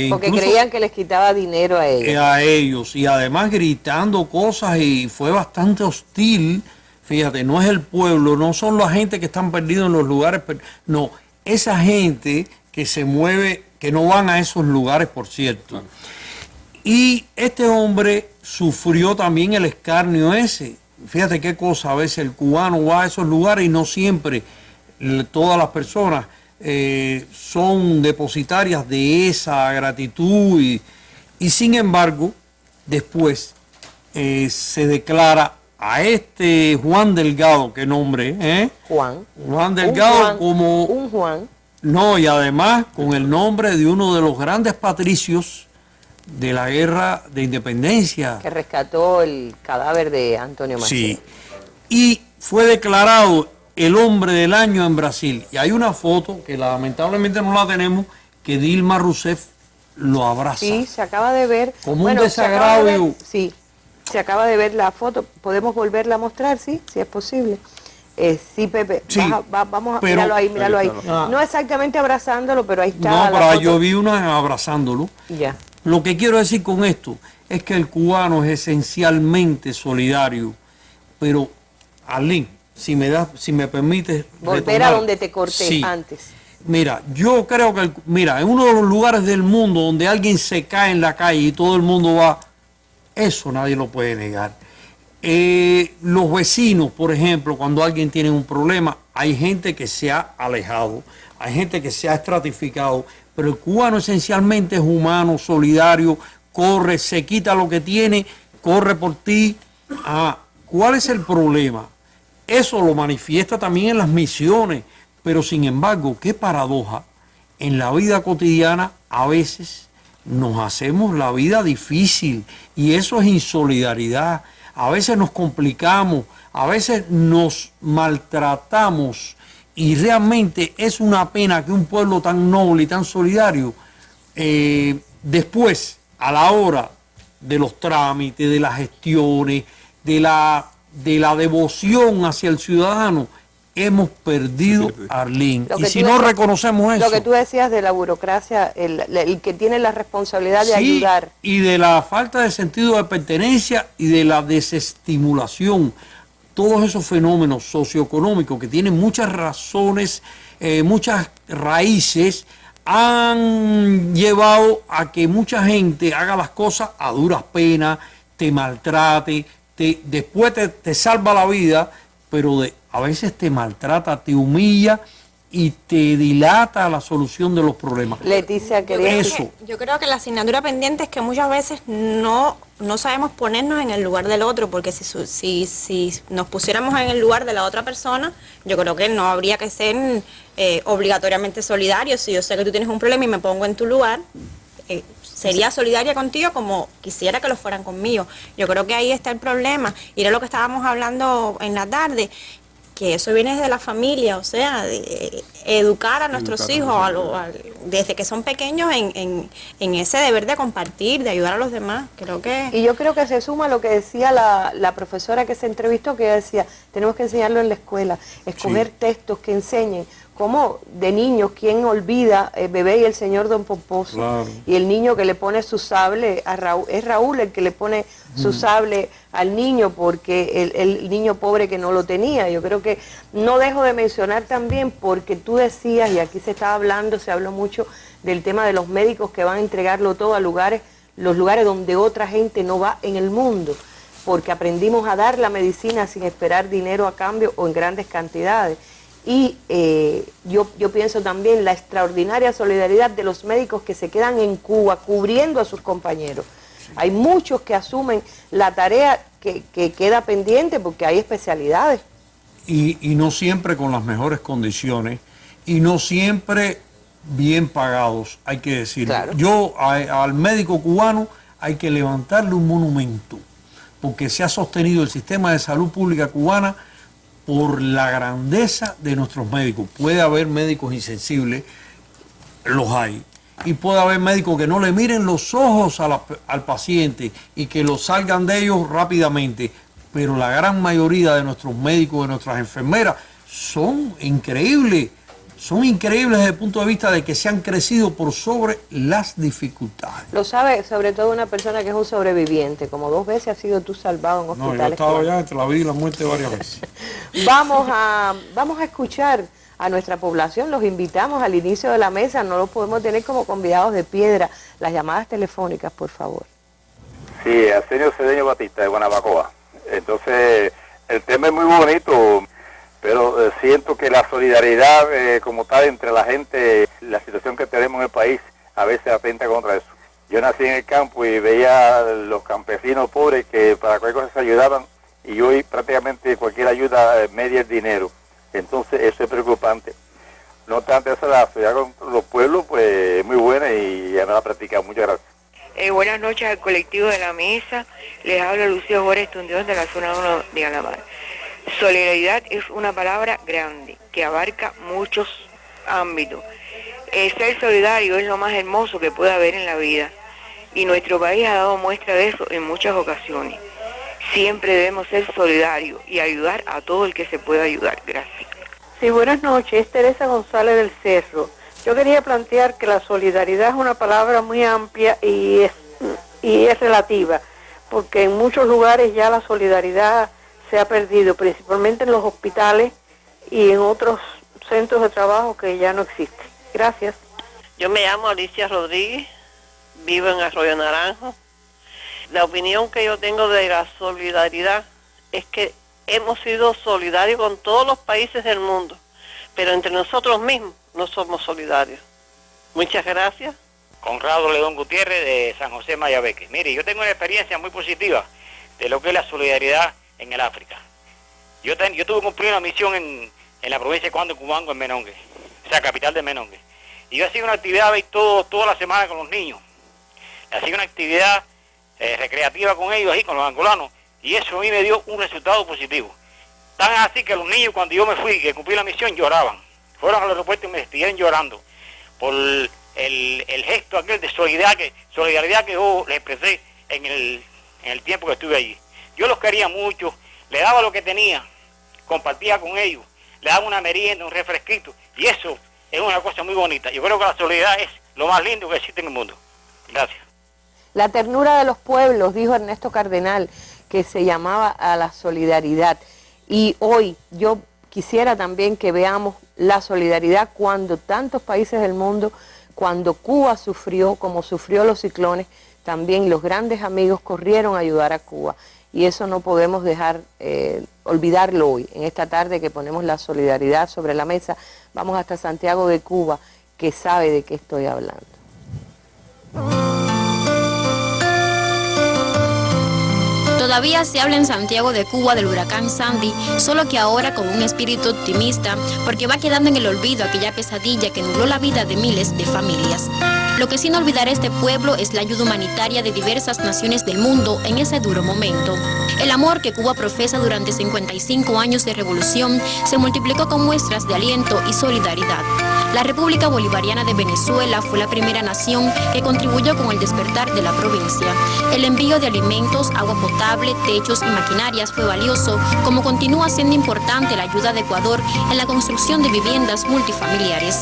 Porque creían que les quitaba dinero a ellos. A ellos, y además gritando cosas, y fue bastante hostil. Fíjate, no es el pueblo, no son la gente que están perdidos en los lugares, no, esa gente que se mueve, que no van a esos lugares, por cierto. Y este hombre sufrió también el escarnio ese. Fíjate qué cosa, a veces el cubano va a esos lugares y no siempre todas las personas son depositarias de esa gratitud, y sin embargo después se declara a este Juan Delgado, ¿qué nombre? Juan Delgado, como un Juan. No, y además con el nombre de uno de los grandes patricios de la guerra de independencia, que rescató el cadáver de Antonio Martínez. Sí, y fue declarado el hombre del año en Brasil. Y hay una foto que lamentablemente no la tenemos, que Dilma Rousseff lo abraza. Sí, se acaba de ver. Como un desagravio. Sí, se acaba de ver la foto. ¿Podemos volverla a mostrar? Sí, si es posible. Sí, Pepe, sí, vamos a míralo ahí. No exactamente abrazándolo, pero ahí está. No, pero yo vi una abrazándolo. Ya. Lo que quiero decir con esto es que el cubano es esencialmente solidario, pero Arlene, si me permites volver retomar, a donde te corté antes. Mira, yo creo que en uno de los lugares del mundo donde alguien se cae en la calle y todo el mundo va, eso nadie lo puede negar. Los vecinos, por ejemplo, cuando alguien tiene un problema, hay gente que se ha alejado, hay gente que se ha estratificado, pero el cubano esencialmente es humano, solidario, corre, se quita lo que tiene, corre por ti. ¿Cuál es el problema? Eso lo manifiesta también en las misiones, pero sin embargo, qué paradoja, en la vida cotidiana a veces nos hacemos la vida difícil, y eso es insolidaridad. A veces nos complicamos, a veces nos maltratamos, y realmente es una pena que un pueblo tan noble y tan solidario, después, a la hora de los trámites, de las gestiones, de la devoción hacia el ciudadano, hemos perdido, Arlene. Y si no reconocemos eso... Lo que tú decías de la burocracia, el que tiene la responsabilidad de ayudar. Y de la falta de sentido de pertenencia y de la desestimulación. Todos esos fenómenos socioeconómicos que tienen muchas razones, muchas raíces, han llevado a que mucha gente haga las cosas a duras penas, te maltrate, después te salva la vida, pero a veces te maltrata, te humilla y te dilata la solución de los problemas. Leticia, yo creo que la asignatura pendiente es que muchas veces no sabemos ponernos en el lugar del otro, porque si nos pusiéramos en el lugar de la otra persona, yo creo que no habría que ser obligatoriamente solidarios. Si yo sé que tú tienes un problema y me pongo en tu lugar, sería solidaria contigo como quisiera que lo fueran conmigo. Yo creo que ahí está el problema. Y era lo que estábamos hablando en la tarde, que eso viene de la familia, o sea, de educar a nuestros hijos desde que son pequeños en ese deber de compartir, de ayudar a los demás. Y yo creo que se suma a lo que decía la profesora que se entrevistó, que ella decía, tenemos que enseñarlo en la escuela, escoger textos que enseñen. Como de niños, ¿quién olvida Bebé y el señor Don Pomposo? Claro. Y el niño que le pone su sable a Raúl, es Raúl el que le pone su sable al niño, porque el niño pobre que no lo tenía. Yo creo que no dejo de mencionar también, porque tú decías, y aquí se habló mucho del tema de los médicos que van a entregarlo todo a los lugares donde otra gente no va en el mundo, porque aprendimos a dar la medicina sin esperar dinero a cambio o en grandes cantidades. Y yo pienso también la extraordinaria solidaridad de los médicos que se quedan en Cuba cubriendo a sus compañeros. Sí. Hay muchos que asumen la tarea que queda pendiente porque hay especialidades. Y no siempre con las mejores condiciones y no siempre bien pagados, hay que decirlo. Claro. Al médico cubano hay que levantarle un monumento, porque se ha sostenido el sistema de salud pública cubana por la grandeza de nuestros médicos. Puede haber médicos insensibles, los hay, y puede haber médicos que no le miren los ojos al paciente y que lo salgan de ellos rápidamente, pero la gran mayoría de nuestros médicos, de nuestras enfermeras, son increíbles desde el punto de vista de que se han crecido por sobre las dificultades. Lo sabe sobre todo una persona que es un sobreviviente, como 2 veces has sido tú salvado en hospitales. No, yo he estado ya entre la vida y la muerte varias veces. Vamos a escuchar a nuestra población, los invitamos al inicio de la mesa, no los podemos tener como convidados de piedra. Las llamadas telefónicas, por favor. Sí, Arsenio Cedeño Batista de Guanabacoa. Entonces, el tema es muy bonito, pero siento que la solidaridad como tal entre la gente, la situación que tenemos en el país, a veces atenta contra eso. Yo nací en el campo y veía a los campesinos pobres que para cualquier cosa se ayudaban, y hoy prácticamente cualquier ayuda media el dinero. Entonces eso es preocupante. No obstante, esa la solidaridad con los pueblos pues muy buena y ya me la practicado. Muchas gracias. Buenas noches al colectivo de la mesa. Les habla Lucía Juárez Tundión de la zona 1 de Alamar. Solidaridad es una palabra grande que abarca muchos ámbitos. Ser solidario es lo más hermoso que puede haber en la vida, y nuestro país ha dado muestra de eso en muchas ocasiones. Siempre debemos ser solidarios y ayudar a todo el que se pueda ayudar. Gracias. Sí, buenas noches. Es Teresa González del Cerro. Yo quería plantear que la solidaridad es una palabra muy amplia y es relativa, porque en muchos lugares ya la solidaridad se ha perdido, principalmente en los hospitales y en otros centros de trabajo que ya no existen. Gracias. Yo me llamo Alicia Rodríguez, vivo en Arroyo Naranjo. La opinión que yo tengo de la solidaridad es que hemos sido solidarios con todos los países del mundo, pero entre nosotros mismos no somos solidarios. Muchas gracias. Conrado León Gutiérrez de San José Mayabeque. Mire, yo tengo una experiencia muy positiva de lo que es la solidaridad en el África. Yo tuve que cumplir una misión en la provincia de Cuando, Cubango, en Menongue, o sea, capital de Menongue. Y yo hacía una actividad toda la semana con los niños. Hacía una actividad recreativa con ellos, ahí con los angolanos, y eso a mí me dio un resultado positivo. Tan así que los niños, cuando yo me fui, que cumplí la misión, lloraban. Fueron al aeropuerto y me despidieron llorando por el gesto aquel de solidaridad que yo les expresé en el tiempo que estuve allí. Yo los quería mucho, le daba lo que tenía, compartía con ellos, le daba una merienda, un refresquito, y eso es una cosa muy bonita. Yo creo que la solidaridad es lo más lindo que existe en el mundo. Gracias. La ternura de los pueblos, dijo Ernesto Cardenal, que se llamaba a la solidaridad. Y hoy yo quisiera también que veamos la solidaridad cuando tantos países del mundo, cuando Cuba sufrió, como sufrió los ciclones, también los grandes amigos corrieron a ayudar a Cuba. y eso no podemos dejar, olvidarlo hoy, en esta tarde que ponemos la solidaridad sobre la mesa. Vamos hasta Santiago de Cuba, que sabe de qué estoy hablando. Todavía se habla en Santiago de Cuba del huracán Sandy, solo que ahora con un espíritu optimista, porque va quedando en el olvido aquella pesadilla que nubló la vida de miles de familias. Lo que sí no olvidará este pueblo es la ayuda humanitaria de diversas naciones del mundo en ese duro momento. El amor que Cuba profesa durante 55 años de revolución se multiplicó con muestras de aliento y solidaridad. La República Bolivariana de Venezuela fue la primera nación que contribuyó con el despertar de la provincia. El envío de alimentos, agua potable, techos y maquinarias fue valioso, como continúa siendo importante la ayuda de Ecuador en la construcción de viviendas multifamiliares.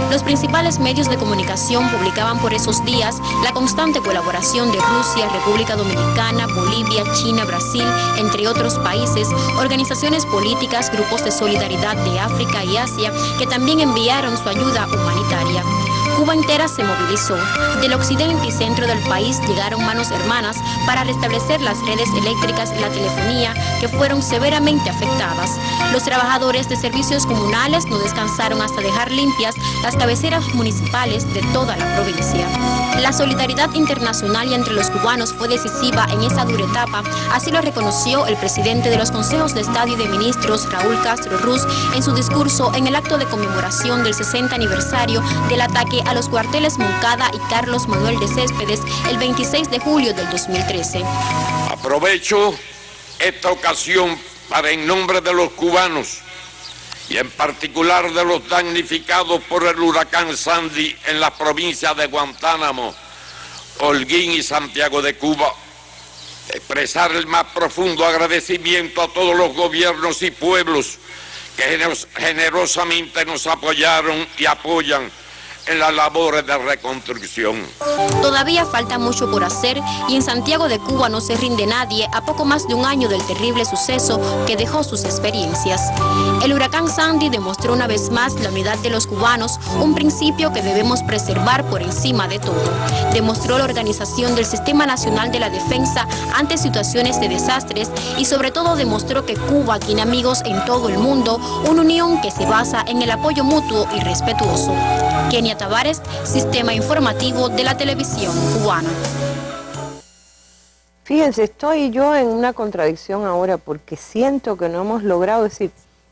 Los principales medios de comunicación publicaban por esos días la constante colaboración de Rusia, República Dominicana, Bolivia, China, Brasil, entre otros países, organizaciones políticas, grupos de solidaridad de África y Asia, que también enviaron su ayuda humanitaria. Cuba entera se movilizó. Del occidente y centro del país llegaron manos hermanas para restablecer las redes eléctricas y la telefonía que fueron severamente afectadas. Los trabajadores de servicios comunales no descansaron hasta dejar limpias las cabeceras municipales de toda la provincia. La solidaridad internacional y entre los cubanos fue decisiva en esa dura etapa, así lo reconoció el presidente de los Consejos de Estado y de Ministros, Raúl Castro Ruz, en su discurso en el acto de conmemoración del 60 aniversario del ataque a los cuarteles Moncada y Carlos Manuel de Céspedes el 26 de julio del 2013. Aprovecho esta ocasión para, en nombre de los cubanos y en particular de los damnificados por el huracán Sandy en las provincias de Guantánamo, Holguín y Santiago de Cuba, expresar el más profundo agradecimiento a todos los gobiernos y pueblos que generosamente nos apoyaron y apoyan en las labores de reconstrucción. Todavía falta mucho por hacer y en Santiago de Cuba no se rinde nadie a poco más de un año del terrible suceso que dejó sus experiencias. El huracán Sandy demostró una vez más la unidad de los cubanos, un principio que debemos preservar por encima de todo. Demostró la organización del Sistema Nacional de la Defensa ante situaciones de desastres y sobre todo demostró que Cuba tiene amigos en todo el mundo, una unión que se basa en el apoyo mutuo y respetuoso. Kenia Tavares, Sistema Informativo de la Televisión Cubana. Fíjense, estoy yo en una contradicción ahora porque siento que no hemos logrado decir,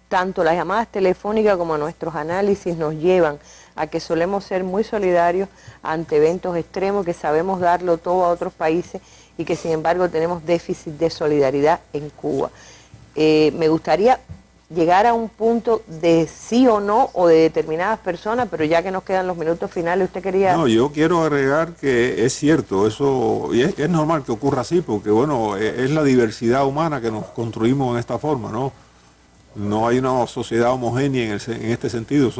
tanto las llamadas telefónicas como nuestros análisis nos llevan a que solemos ser muy solidarios ante eventos extremos, que sabemos darlo todo a otros países y que sin embargo tenemos déficit de solidaridad en Cuba. Me gustaría llegar a un punto de sí o no o de determinadas personas, pero ya que nos quedan los minutos finales, usted quería... No, yo quiero agregar que es cierto, eso, y es normal que ocurra así, porque bueno, es la diversidad humana que nos construimos en esta forma, ¿no? No hay una sociedad homogénea en este sentido,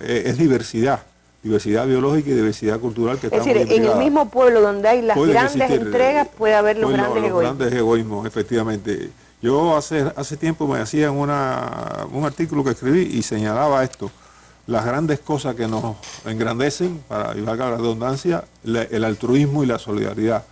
es diversidad biológica y diversidad cultural que estamos implicadas. Es decir, en el mismo pueblo donde hay las grandes entregas puede haber los grandes egoísmos. Los grandes egoísmos, efectivamente. Yo hace tiempo me hacía un artículo que escribí y señalaba esto, las grandes cosas que nos engrandecen, para valga la redundancia, el altruismo y la solidaridad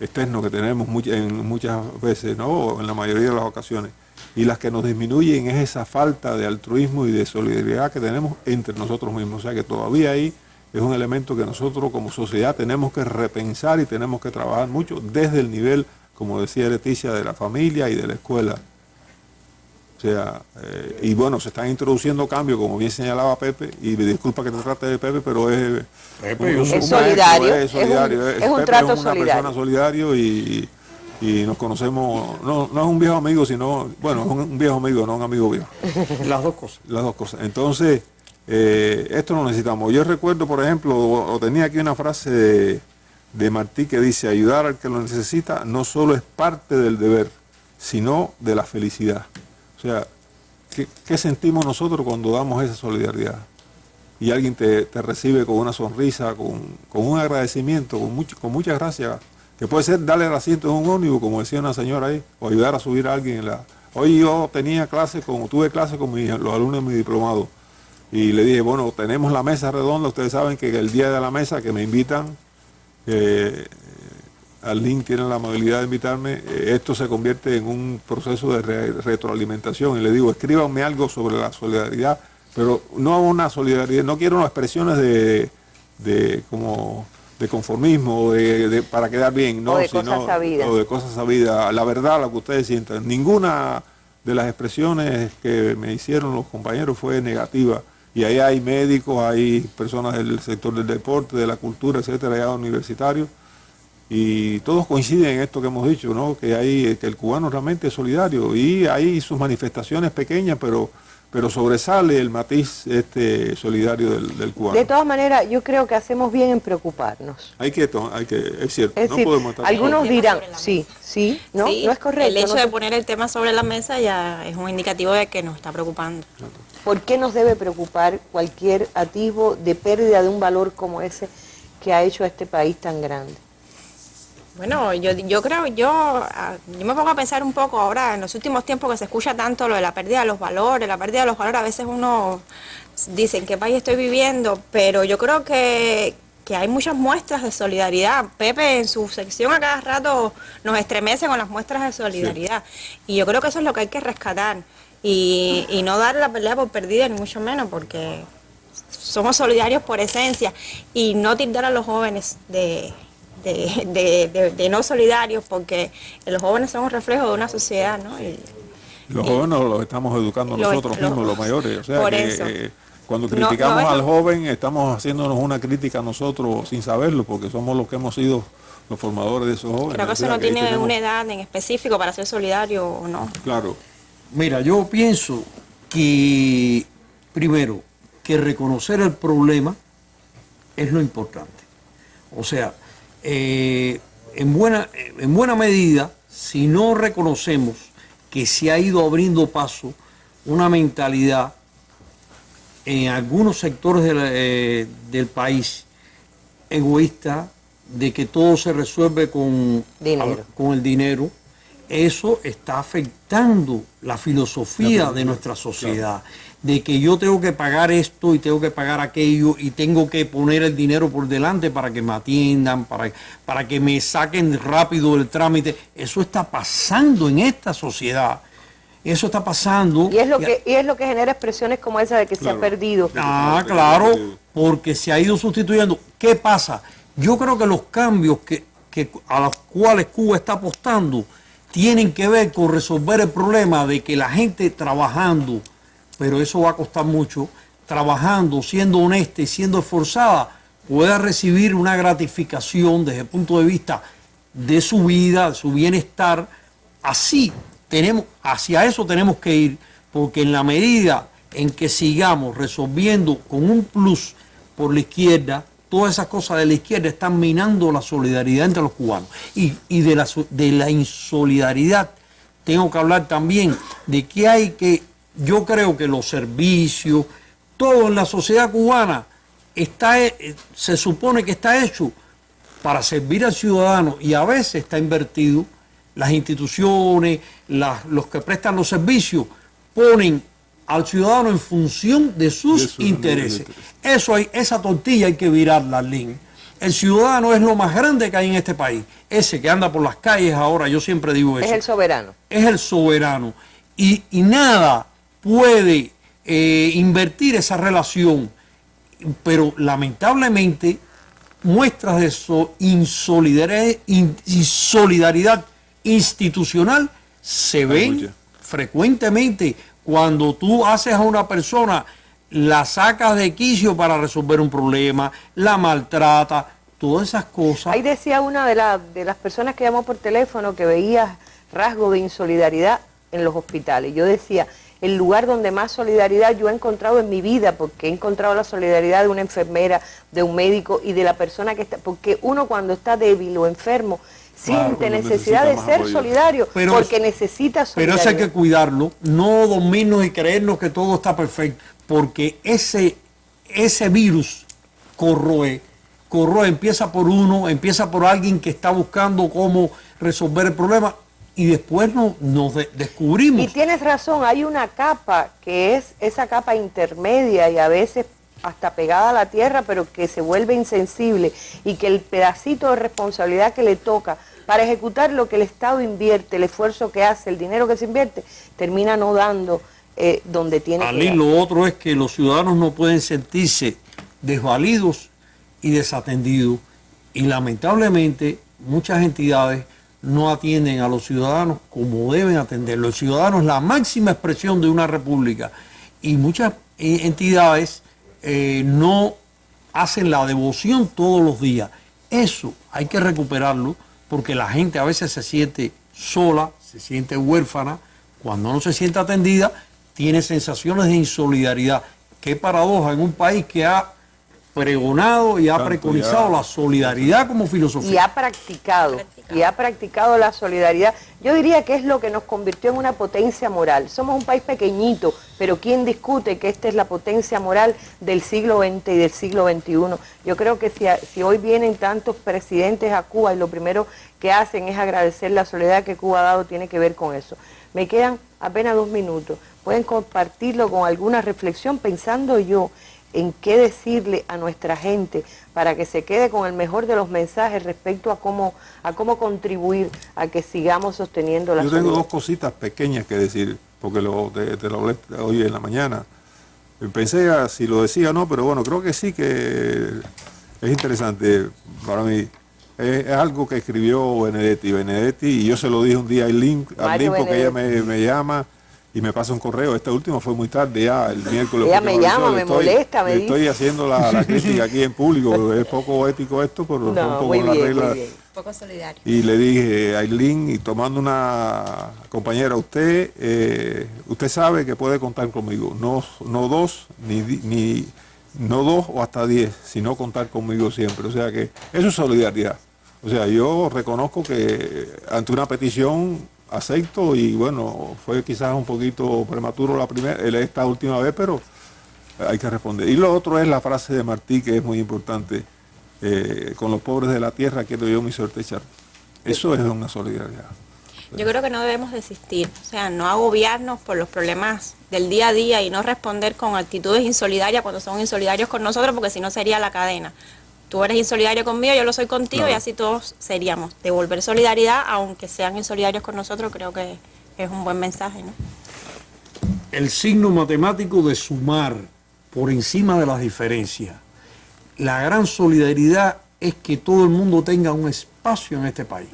externo que tenemos muchas veces, ¿no? O en la mayoría de las ocasiones. Y las que nos disminuyen es esa falta de altruismo y de solidaridad que tenemos entre nosotros mismos. O sea que todavía ahí es un elemento que nosotros como sociedad tenemos que repensar y tenemos que trabajar mucho desde el nivel, como decía Leticia, de la familia y de la escuela. O sea, y bueno, se están introduciendo cambios, como bien señalaba Pepe, y me disculpa que te trate de Pepe, pero es solidario, es un trato es una persona solidario y nos conocemos, no es un viejo amigo, sino, bueno, es un viejo amigo, no un amigo viejo. Las dos cosas. Las dos cosas. Entonces, esto lo necesitamos. Yo recuerdo, por ejemplo, o tenía aquí una frase de Martí que dice, ayudar al que lo necesita no solo es parte del deber, sino de la felicidad. O sea, ¿qué sentimos nosotros cuando damos esa solidaridad? Y alguien te recibe con una sonrisa, con un agradecimiento, con muchas gracias, que puede ser darle el asiento en un ómnibus, como decía una señora ahí, o ayudar a subir a alguien en la... Hoy yo tuve clase con los alumnos de mi diplomado, y le dije, bueno, tenemos la mesa redonda, ustedes saben que el día de la mesa que me invitan, Arlene tiene la amabilidad de invitarme, esto se convierte en un proceso de retroalimentación y le digo, escríbanme algo sobre la solidaridad, pero no una solidaridad, no quiero unas expresiones de conformismo, para quedar bien, no, o de cosas sabidas. O de cosas sabidas, la verdad, lo que ustedes sientan. Ninguna de las expresiones que me hicieron los compañeros fue negativa, y ahí hay médicos, hay personas del sector del deporte, de la cultura, etcétera, hay universitarios, y todos coinciden en esto que hemos dicho, ¿no? Que el cubano realmente es solidario, y hay sus manifestaciones pequeñas, pero sobresale el matiz solidario del cubano. De todas maneras, yo creo que hacemos bien en preocuparnos. Es cierto, es decir, no podemos estar algunos dirán, no es correcto. El hecho de poner el tema sobre la mesa ya es un indicativo de que nos está preocupando. ¿Por qué nos debe preocupar cualquier atisbo de pérdida de un valor como ese que ha hecho a este país tan grande? Bueno, yo creo, yo me pongo a pensar un poco ahora, en los últimos tiempos que se escucha tanto lo de la pérdida de los valores, a veces uno dice en qué país estoy viviendo, pero yo creo que hay muchas muestras de solidaridad. Pepe en su sección a cada rato nos estremece con las muestras de solidaridad, y yo creo que eso es lo que hay que rescatar, y no dar la pelea por perdida, ni mucho menos, porque somos solidarios por esencia, y no tildar a los jóvenes de no solidarios, porque los jóvenes son un reflejo de una sociedad, ¿no? Los jóvenes los estamos educando nosotros mismos, los mayores, o sea por que eso. Cuando criticamos al joven estamos haciéndonos una crítica a nosotros sin saberlo, porque somos los que hemos sido los formadores de esos jóvenes. Creo que eso no tiene una edad en específico para ser solidario o no. Claro. Mira, yo pienso que, primero, que reconocer el problema es lo importante. O sea, en buena medida, si no reconocemos que se ha ido abriendo paso una mentalidad en algunos sectores del país egoísta, de que todo se resuelve con el dinero, eso está afectando la filosofía de nuestra sociedad. De que yo tengo que pagar esto y tengo que pagar aquello y tengo que poner el dinero por delante para que me atiendan, para que me saquen rápido el trámite. Eso está pasando en esta sociedad. Eso está pasando. Y es lo que genera expresiones como esa de que se ha perdido. Claro, porque se ha ido sustituyendo. ¿Qué pasa? Yo creo que los cambios a los cuales Cuba está apostando tienen que ver con resolver el problema de que la gente trabajando, pero eso va a costar mucho, trabajando, siendo honesta y siendo esforzada, pueda recibir una gratificación desde el punto de vista de su vida, de su bienestar. Hacia eso tenemos que ir, porque en la medida en que sigamos resolviendo con un plus por la izquierda, todas esas cosas de la izquierda están minando la solidaridad entre los cubanos. Y de la insolidaridad tengo que hablar también de que yo creo que los servicios, todo en la sociedad cubana se supone que está hecho para servir al ciudadano, y a veces está invertido. Las instituciones, los que prestan los servicios, ponen al ciudadano en función de sus intereses. Esa tortilla hay que virarla, Arlene. El ciudadano es lo más grande que hay en este país. Ese que anda por las calles ahora, yo siempre digo eso. Es el soberano. Es el soberano. Y nada puede invertir esa relación. Pero lamentablemente, muestras de insolidaridad institucional se ven frecuentemente. Cuando tú haces a una persona, la sacas de quicio para resolver un problema, la maltrata, todas esas cosas. Ahí decía una de las personas que llamó por teléfono que veía rasgos de insolidaridad en los hospitales. Yo decía, el lugar donde más solidaridad yo he encontrado en mi vida, porque he encontrado la solidaridad de una enfermera, de un médico y de la persona que está, porque uno cuando está débil o enfermo, siente necesidad de ser solidario, porque necesita solidaridad. Pero eso hay que cuidarlo, no dormirnos y creernos que todo está perfecto, porque ese virus corroe, empieza por uno, empieza por alguien que está buscando cómo resolver el problema, y después nos descubrimos. Y tienes razón, hay una capa que es esa capa intermedia, y a veces hasta pegada a la tierra, pero que se vuelve insensible y que el pedacito de responsabilidad que le toca para ejecutar lo que el Estado invierte, el esfuerzo que hace, el dinero que se invierte, termina no dando donde tiene que dar. Lo otro es que los ciudadanos no pueden sentirse desvalidos y desatendidos, y lamentablemente muchas entidades no atienden a los ciudadanos como deben atenderlos. El ciudadano es la máxima expresión de una república, y muchas entidades no hacen la devoción todos los días. Eso hay que recuperarlo, porque la gente a veces se siente sola, se siente huérfana. Cuando no se siente atendida, tiene sensaciones de insolidaridad. Qué paradoja en un país que ha pregonado y ha preconizado la solidaridad como filosofía. Y ha practicado la solidaridad. Yo diría que es lo que nos convirtió en una potencia moral. Somos un país pequeñito, pero ¿quién discute que esta es la potencia moral del siglo XX y del siglo XXI? Yo creo que si hoy vienen tantos presidentes a Cuba y lo primero que hacen es agradecer la solidaridad que Cuba ha dado, tiene que ver con eso. Me quedan apenas 2 minutos. Pueden compartirlo con alguna reflexión, pensando yo en qué decirle a nuestra gente para que se quede con el mejor de los mensajes respecto a cómo contribuir a que sigamos sosteniendo la solidaridad. Yo tengo 2 cositas pequeñas que decir, porque te lo hablé hoy en la mañana. Pensé si lo decía o no, pero bueno, creo que sí, que es interesante para mí. Es algo que escribió Benedetti, y yo se lo dije un día a Aileen porque ella me llama y me pasa un correo. Este último fue muy tarde ya, el miércoles. Ella me llama, me molesta, me dice. Estoy haciendo la crítica aquí en público, es poco ético esto, pero no, un poco la regla. Poco solidario. Y le dije a Aileen, y tomando una compañera, usted sabe que puede contar conmigo, no 2 no 2 o hasta 10, sino contar conmigo siempre. O sea que eso es solidaridad. O sea, yo reconozco que ante una petición acepto, y bueno, fue quizás un poquito prematuro esta última vez, pero hay que responder. Y lo otro es la frase de Martí, que es muy importante: con los pobres de la tierra quiero yo mi suerte echar. Eso es una solidaridad. Yo creo que no debemos desistir, o sea, no agobiarnos por los problemas del día a día y no responder con actitudes insolidarias cuando son insolidarios con nosotros, porque si no sería la cadena. Tú eres insolidario conmigo, yo lo soy contigo, claro. Y así todos seríamos. Devolver solidaridad, aunque sean insolidarios con nosotros, creo que es un buen mensaje, ¿no? El signo matemático de sumar por encima de las diferencias. La gran solidaridad es que todo el mundo tenga un espacio en este país,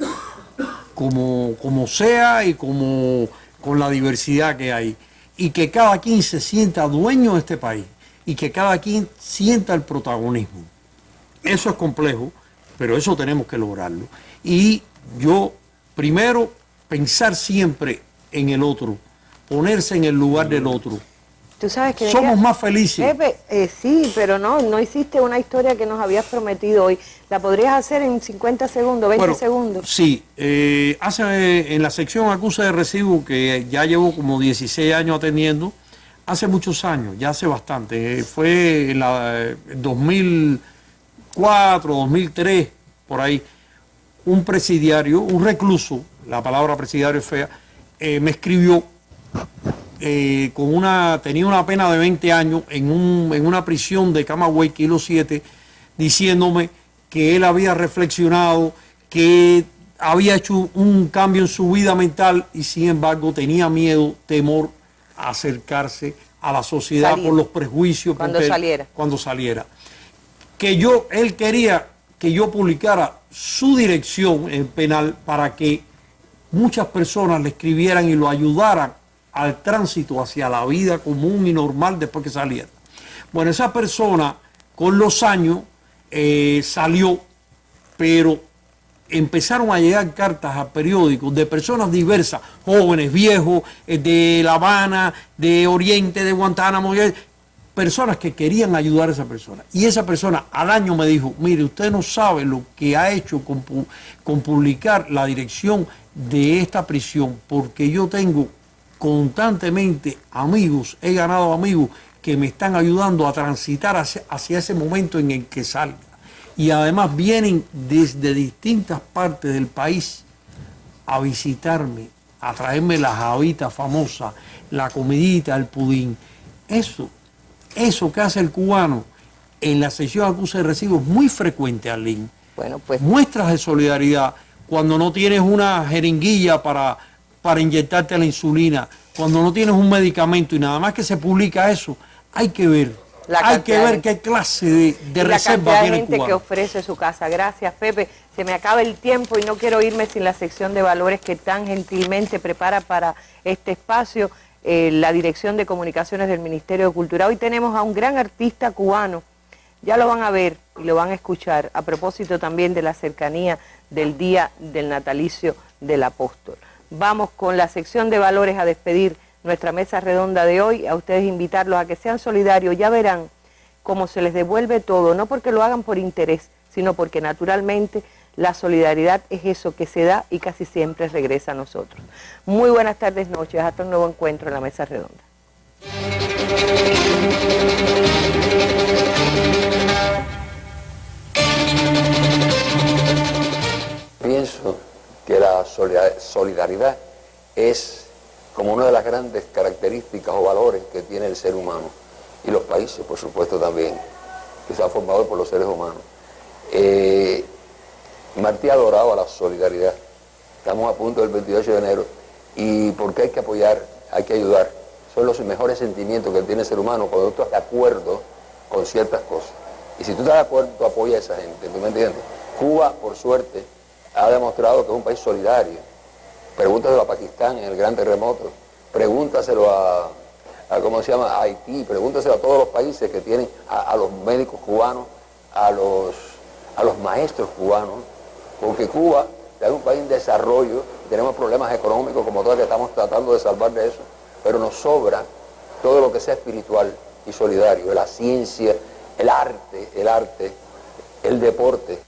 como sea y con la diversidad que hay, y que cada quien se sienta dueño de este país y que cada quien sienta el protagonismo. Eso es complejo, pero eso tenemos que lograrlo. Y yo, primero, pensar siempre en el otro, ponerse en el lugar del otro. Tú sabes que somos más felices. Pepe, sí, pero no hiciste una historia que nos habías prometido hoy. ¿La podrías hacer en 50 segundos, 20 segundos? Sí, en la sección acuse de recibo, que ya llevo como 16 años atendiendo, hace muchos años, ya hace bastante, fue en la 2004, 2003, por ahí, un presidiario, un recluso, la palabra presidiario es fea, me escribió, tenía una pena de 20 años en una prisión de Camagüey, Kilo 7, diciéndome que él había reflexionado, que había hecho un cambio en su vida mental y sin embargo tenía miedo, temor a acercarse a la sociedad por los prejuicios. Cuando saliera. Él quería que yo publicara su dirección en penal para que muchas personas le escribieran y lo ayudaran al tránsito hacia la vida común y normal después que saliera. Bueno, esa persona con los años salió, pero empezaron a llegar cartas a periódicos de personas diversas, jóvenes, viejos, de La Habana, de Oriente, de Guantánamo, personas que querían ayudar a esa persona. Y esa persona al año me dijo, mire, usted no sabe lo que ha hecho con publicar la dirección de esta prisión, porque yo tengo constantemente amigos, he ganado amigos que me están ayudando a transitar hacia ese momento en el que salga. Y además vienen desde distintas partes del país a visitarme, a traerme la jabita famosa, la comidita, el pudín. Eso que hace el cubano en la sección de acuse de recibo es muy frecuente, Arlene. Bueno, pues muestras de solidaridad cuando no tienes una jeringuilla para inyectarte la insulina, cuando no tienes un medicamento y nada más que se publica eso, hay que ver qué clase de reserva tiene el cubano. Que ofrece su casa. Gracias, Pepe. Se me acaba el tiempo y no quiero irme sin la sección de valores que tan gentilmente prepara para este espacio la Dirección de Comunicaciones del Ministerio de Cultura. Hoy tenemos a un gran artista cubano, ya lo van a ver y lo van a escuchar, a propósito también de la cercanía del Día del Natalicio del Apóstol. Vamos con la sección de valores a despedir nuestra mesa redonda de hoy, a ustedes invitarlos a que sean solidarios. Ya verán cómo se les devuelve todo, no porque lo hagan por interés, sino porque naturalmente la solidaridad es eso que se da y casi siempre regresa a nosotros. Muy buenas tardes, noches, hasta un nuevo encuentro en la mesa redonda. Pienso que la solidaridad es como una de las grandes características o valores que tiene el ser humano y los países, por supuesto, también, que se han formado por los seres humanos. Martí adoraba la solidaridad. Estamos a punto del 28 de enero y porque hay que apoyar, hay que ayudar. Son los mejores sentimientos que tiene el ser humano cuando tú estás de acuerdo con ciertas cosas. Y si tú estás de acuerdo, tú apoyas a esa gente, ¿tú me entiendes? Cuba, por suerte, ha demostrado que es un país solidario. Pregúntaselo a Pakistán en el gran terremoto, pregúntaselo a ¿cómo se llama?, a Haití, pregúntaselo a todos los países que tienen, a los médicos cubanos, a los maestros cubanos, porque Cuba es un país en desarrollo, tenemos problemas económicos como todos que estamos tratando de salvar de eso, pero nos sobra todo lo que sea espiritual y solidario, la ciencia, el arte, el deporte.